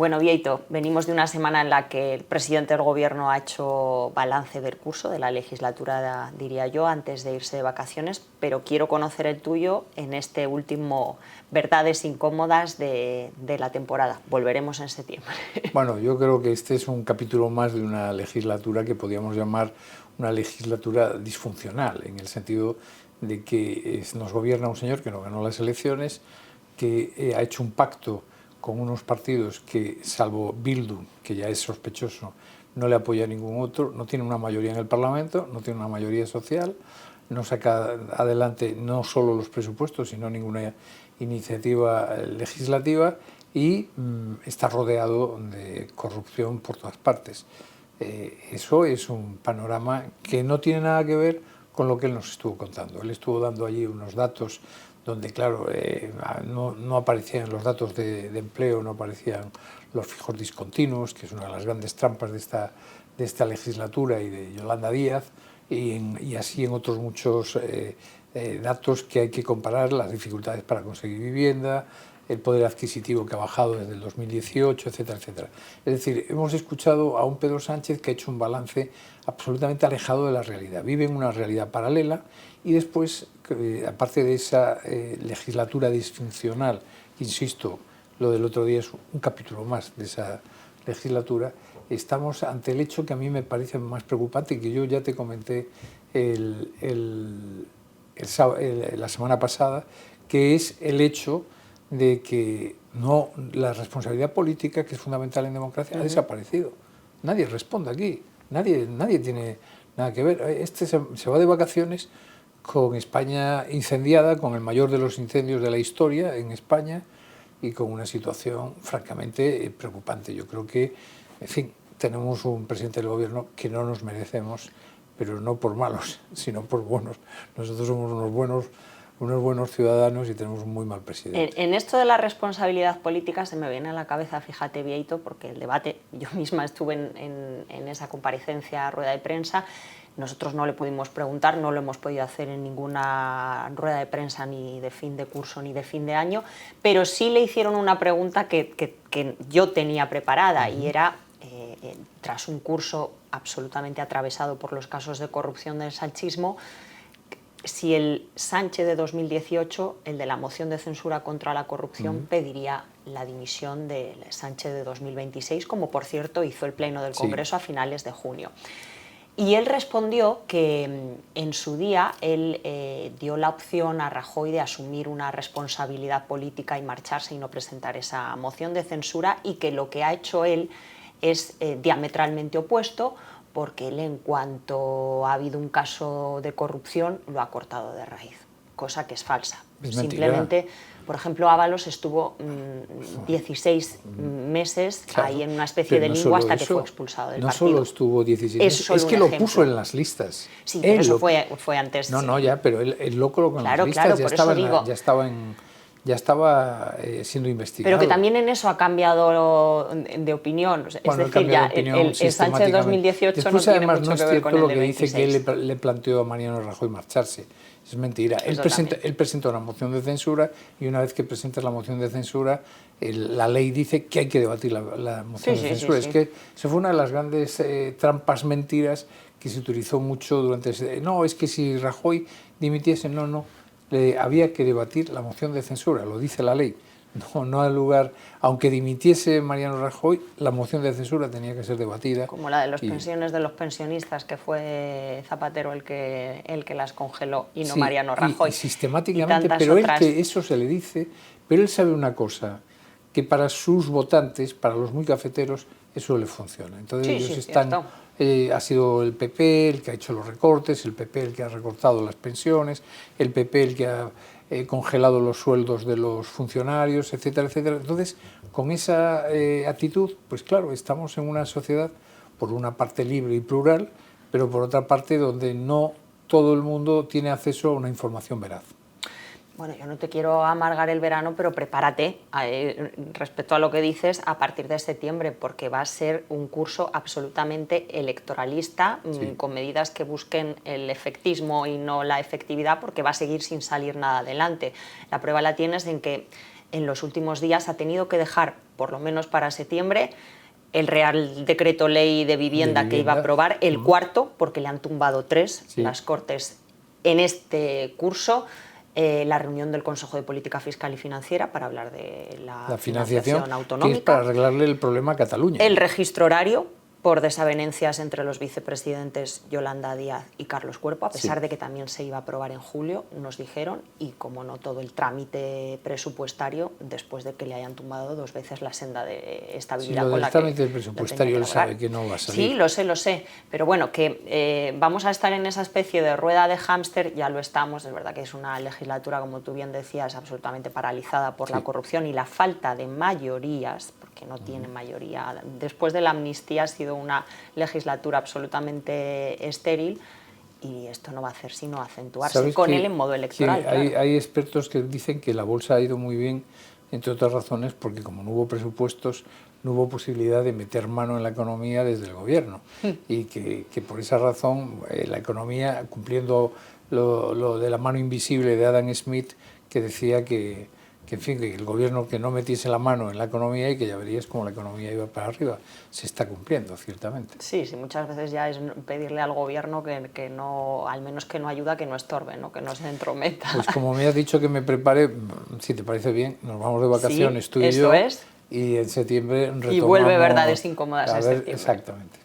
Bueno, Bieito, venimos de una semana en la que el presidente del Gobierno ha hecho balance del curso de la legislatura, diría yo, antes de irse de vacaciones, pero quiero conocer el tuyo en este último verdades incómodas de la temporada. Volveremos en septiembre. Bueno, yo creo que este es un capítulo más de una legislatura que podríamos llamar una legislatura disfuncional, en el sentido de que nos gobierna un señor que no ganó las elecciones, que ha hecho un pacto con unos partidos que, salvo Bildu, que ya es sospechoso, no le apoya a ningún otro, no tiene una mayoría en el Parlamento, no tiene una mayoría social, no saca adelante no solo los presupuestos, sino ninguna iniciativa legislativa y está rodeado de corrupción por todas partes. Eso es un panorama que no tiene nada que ver con lo que él nos estuvo contando. Él estuvo dando allí unos datos donde, claro, no aparecían los datos de empleo, no aparecían los fijos discontinuos, que es una de las grandes trampas de esta legislatura y de Yolanda Díaz, y así en otros muchos datos que hay que comparar, las dificultades para conseguir vivienda, el poder adquisitivo que ha bajado desde el 2018, etcétera, etcétera. Es decir, hemos escuchado a un Pedro Sánchez que ha hecho un balance absolutamente alejado de la realidad. Vive en una realidad paralela y después, aparte de esa legislatura disfuncional, insisto, lo del otro día es un capítulo más de esa legislatura, estamos ante el hecho que a mí me parece más preocupante y que yo ya te comenté la semana pasada, que es el hecho de que la responsabilidad política, que es fundamental en democracia, ha desaparecido. Nadie responde aquí, nadie tiene nada que ver. Este se va de vacaciones con España incendiada, con el mayor de los incendios de la historia en España y con una situación francamente preocupante. Yo creo que, en fin, tenemos un presidente del Gobierno que no nos merecemos, pero no por malos, sino por buenos. Nosotros somos unos buenos ciudadanos y tenemos un muy mal presidente. En esto de la responsabilidad política se me viene a la cabeza, fíjate, Bieito, porque el debate, yo misma estuve en esa comparecencia, rueda de prensa, nosotros no le pudimos preguntar, no lo hemos podido hacer en ninguna rueda de prensa ni de fin de curso ni de fin de año, pero sí le hicieron una pregunta que yo tenía preparada y era, tras un curso absolutamente atravesado por los casos de corrupción del sanchismo, si el Sánchez de 2018, el de la moción de censura contra la corrupción, pediría la dimisión del Sánchez de 2026, como por cierto hizo el Pleno del Congreso a finales de junio. Y él respondió que en su día él dio la opción a Rajoy de asumir una responsabilidad política y marcharse y no presentar esa moción de censura, y que lo que ha hecho él es diametralmente opuesto, porque él, en cuanto ha habido un caso de corrupción, lo ha cortado de raíz, cosa que es falsa. Simplemente, por ejemplo, Ábalos estuvo 16 meses ahí en una especie de limbo hasta que fue expulsado del partido. No solo estuvo 16 meses, es que lo puso en las listas. Sí, pero eso fue antes. No, ya, pero él lo colocó en las listas, ya estaba siendo investigado. Pero que también en eso ha cambiado de opinión. Es decir, ya el Sánchez 2018 después, no tiene además, mucho no es que ver cierto con el lo de que 26. dice que él le planteó a Mariano Rajoy marcharse. Es mentira. Él presenta una moción de censura y una vez que presentas la moción de censura, la ley dice que hay que debatir la moción de censura. Es que eso fue una de las grandes trampas, mentiras que se utilizó mucho durante ese... No, es que si Rajoy dimitiese, no. Había que debatir la moción de censura, lo dice la ley. No hay lugar, aunque dimitiese Mariano Rajoy, la moción de censura tenía que ser debatida. Como la de las pensiones de los pensionistas, que fue Zapatero el que las congeló y no Mariano Rajoy. Y sistemáticamente, pero él, que eso se le dice, pero él sabe una cosa, que para sus votantes, para los muy cafeteros, eso le funciona. Entonces ellos están... ha sido el PP el que ha hecho los recortes, el PP el que ha recortado las pensiones, el PP el que ha congelado los sueldos de los funcionarios, etcétera, etcétera. Entonces, con esa actitud, pues claro, estamos en una sociedad, por una parte libre y plural, pero por otra parte donde no todo el mundo tiene acceso a una información veraz. Bueno, yo no te quiero amargar el verano, pero prepárate respecto a lo que dices a partir de septiembre, porque va a ser un curso absolutamente electoralista, sí, con medidas que busquen el efectismo y no la efectividad, porque va a seguir sin salir nada adelante. La prueba la tienes en que en los últimos días ha tenido que dejar, por lo menos para septiembre, el Real Decreto Ley de Vivienda que iba a aprobar, el cuarto, porque le han tumbado 3 sí, las Cortes en este curso. La reunión del Consejo de Política Fiscal y Financiera para hablar de la financiación autonómica. Que es para arreglarle el problema a Cataluña. El registro horario por desavenencias entre los vicepresidentes Yolanda Díaz y Carlos Cuerpo, a pesar de que también se iba a aprobar en julio, nos dijeron, y como no todo el trámite presupuestario, después de que le hayan tumbado 2 veces la senda de estabilidad. Sí, con la el trámite presupuestario él sabe que no va a salir. Sí, lo sé, pero bueno, que vamos a estar en esa especie de rueda de hámster, ya lo estamos, es verdad que es una legislatura, como tú bien decías, absolutamente paralizada por la corrupción y la falta de mayorías, porque no tiene mayoría. Después de la amnistía ha sido una legislatura absolutamente estéril y esto no va a hacer sino acentuarse con él en modo electoral. Hay expertos que dicen que la bolsa ha ido muy bien, entre otras razones, porque como no hubo presupuestos, no hubo posibilidad de meter mano en la economía desde el gobierno y que por esa razón la economía, cumpliendo lo de la mano invisible de Adam Smith, que decía que en fin, que el gobierno que no metiese la mano en la economía y que ya verías cómo la economía iba para arriba. Se está cumpliendo, ciertamente. Sí, muchas veces ya es pedirle al gobierno que no, al menos que no ayuda, que no estorbe, ¿no? Que no se entrometa. Pues como me has dicho que me prepare, si te parece bien, nos vamos de vacaciones, sí, tú y yo. Es. Y en septiembre retomamos. Y vuelve Verdades Incómodas en septiembre. Exactamente.